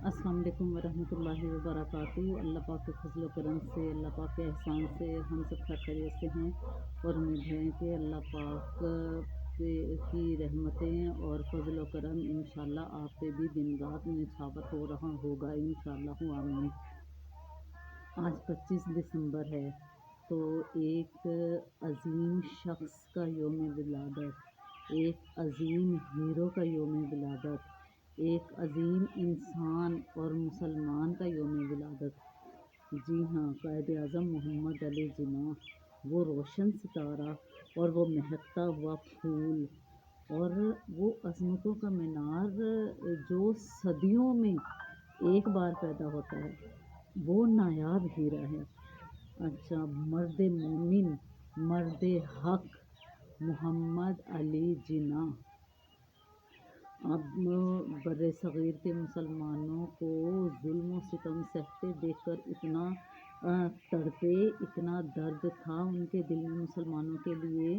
अस्सलाम वालेकुम वरहमतुल्लाहि वबरकातुहू। अल्लाह पाक के फजल करम से, अल्लाह पाक के एहसान से हम सब खैरियत से हैं और उम्मीद है कि अल्लाह पाक की रहमतें और फजल करम इंशाअल्लाह आप पे भी दिन रात निछावर हो रहा होगा इंशाअल्लाह आमीन। आज 25 दिसंबर है, तो एक अज़ीम शख्स का यौम विलादत, एक अज़ीम हीरो का यौम विलादत, एक अज़ीम इंसान और मुसलमान का यौम विलादत। जी हाँ, कायदे आज़म मोहम्मद अली जिन्ना, वो रोशन सितारा और वो महकता हुआ फूल और वो अज़मतों का मीनार जो सदियों में एक बार पैदा होता है, वो नायाब हीरा है। अच्छा, मर्द मोमिन, मर्द हक मोहम्मद अली जिन्ना अब बर्रे सग़ीर के मुसलमानों को जुल्म व सितम सहते देखकर इतना तड़पे, इतना दर्द था उनके दिल में मुसलमानों के लिए,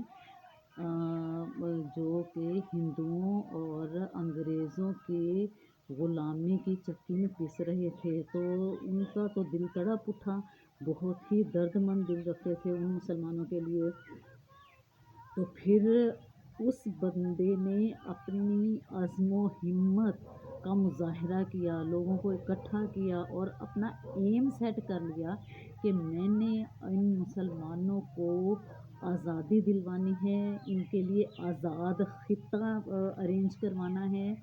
जो कि हिंदुओं और अंग्रेज़ों की ग़ुलामी की चक्की में पिस रहे थे। तो उनका तो दिल तड़प उठा, बहुत ही दर्दमंद दिल रखते थे उन मुसलमानों के लिए। तो फिर उस बंदे ने अपनी अज़्म हिम्मत का मुज़ाहरा किया, लोगों को इकट्ठा किया और अपना एम सेट कर लिया कि मैंने इन मुसलमानों को आज़ादी दिलवानी है, इनके लिए आज़ाद ख़ित्ता अरेंज करवाना है,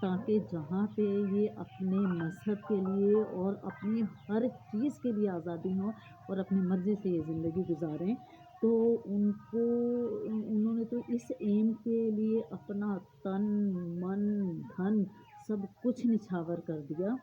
ताकि जहाँ पे ये अपने मज़हब के लिए और अपनी हर चीज़ के लिए आज़ादी हो और अपनी मर्ज़ी से ये ज़िंदगी गुजारें। तो उन्होंने तो इस एम के लिए अपना तन मन धन सब कुछ निछावर कर दिया।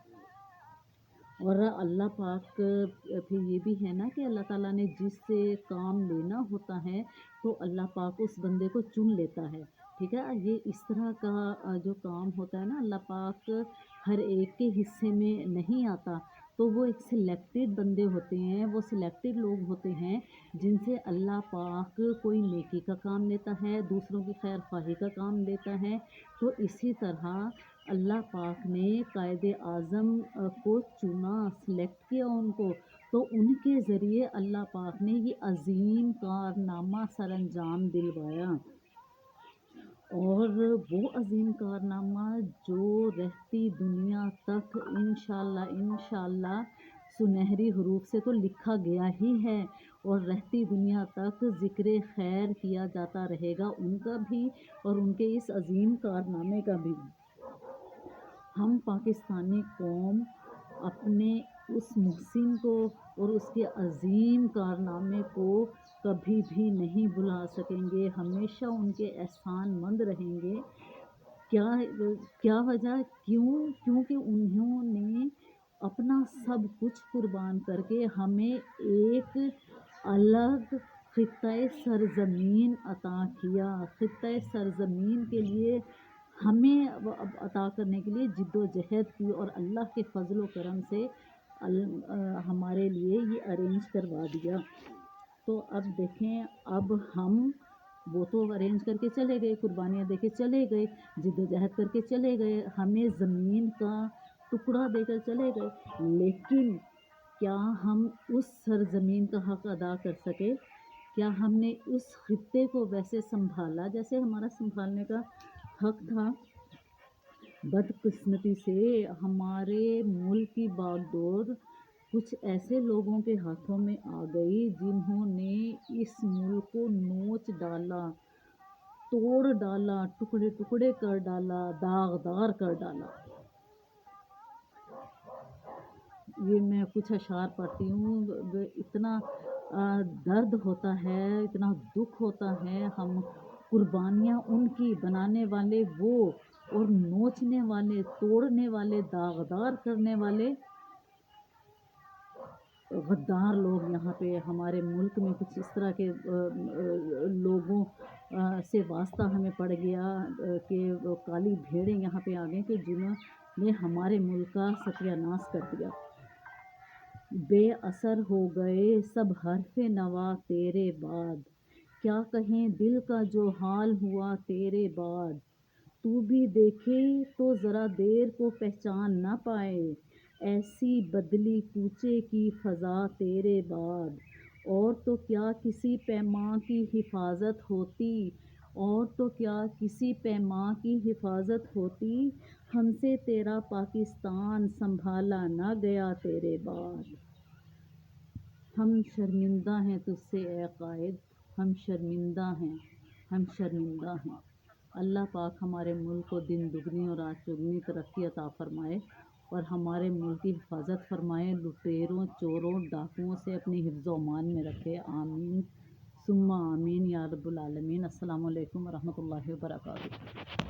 और अल्लाह पाक फिर ये भी है ना कि अल्लाह ताला ने जिससे काम लेना होता है तो अल्लाह पाक उस बंदे को चुन लेता है। ठीक है, ये इस तरह का जो काम होता है ना, अल्लाह पाक हर एक के हिस्से में नहीं आता, तो वो एक सिलेक्टेड बंदे होते हैं, वो सिलेक्टेड लोग होते हैं जिनसे अल्लाह पाक कोई नेकी का काम लेता है, दूसरों की खैर ख्वाही का काम लेता है। तो इसी तरह अल्लाह पाक ने कायदे आज़म को चुना, सिलेक्ट किया उनको, तो उनके ज़रिए अल्लाह पाक ने ये अज़ीम कारनामा सरअंजाम दिलवाया। और वो अज़ीम कारनामा जो रहती दुनिया तक इंशाअल्लाह सुनहरी हरूफ से तो लिखा गया ही है और रहती दुनिया तक ज़िक्र खैर किया जाता रहेगा उनका भी और उनके इस अज़ीम कारनामे का भी। हम पाकिस्तानी कौम अपने उस मुहसिन को और उसके अज़ीम कारनामे को कभी भी नहीं भुला सकेंगे, हमेशा उनके एहसानमंद रहेंगे। क्या वजह, क्योंकि उन्होंने अपना सब कुछ कुर्बान करके हमें एक अलग ख़ित्ता सरज़मीन अता किया। ख़ित्ता सरज़मीन के लिए हमें अता करने के लिए जिद्दोजहद की और अल्लाह के फजल करम से हमारे लिए ये अरेंज करवा दिया। तो अब देखें, अब हम वो तो अरेंज करके चले गए, कुर्बानियाँ दे के चले गए, जिद्दोजहद करके चले गए, हमें ज़मीन का टुकड़ा देकर चले गए, लेकिन क्या हम उस सरज़मीन का हक़ अदा कर सके? क्या हमने उस ख़ित्ते को वैसे संभाला जैसे हमारा संभालने का हक़ था? बदकिस्मती से हमारे मुल्क की बागडोर कुछ ऐसे लोगों के हाथों में आ गई जिन्होंने इस मुल्क को नोच डाला, तोड़ डाला, टुकड़े टुकड़े कर डाला, दागदार कर डाला। ये मैं कुछ अशार पढ़ती हूँ, इतना दर्द होता है, इतना दुख होता है। हम कुर्बानियाँ उनकी, बनाने वाले वो और नोचने वाले, तोड़ने वाले, दागदार करने वाले गद्दार लोग यहाँ पे हमारे मुल्क में कुछ इस तरह के लोगों से वास्ता हमें पड़ गया कि काली भेड़ें यहाँ पे आ गई कि जिन्होंने हमारे मुल्क का सत्यानाश कर दिया। बेअसर हो गए सब हर्फ़े नवा तेरे बाद, क्या कहें दिल का जो हाल हुआ तेरे बाद। تو بھی دیکھے تو ذرا دیر کو پہچان نہ پائے، ایسی بدلی کوچے کی فضا تیرے بعد۔ اور تو کیا کسی پیماں کی حفاظت ہوتی، اور تو کیا کسی پیماں کی حفاظت ہوتی، ہم سے تیرا پاکستان سنبھالا نہ گیا تیرے بعد۔ ہم شرمندہ ہیں تجھ سے اے قائد، ہم شرمندہ ہیں، ہم شرمندہ ہیں۔ اللہ پاک ہمارے ملک کو دن دگنی اور رات چگنی ترقی عطا فرمائے، اور ہمارے ملک کی حفاظت فرمائے، لٹیروں، چوروں، ڈاکوؤں سے اپنی حفظ و امان میں رکھے۔ آمین ثم آمین یا رب العالمین۔ السلام علیکم ورحمۃ اللہ وبرکاتہ۔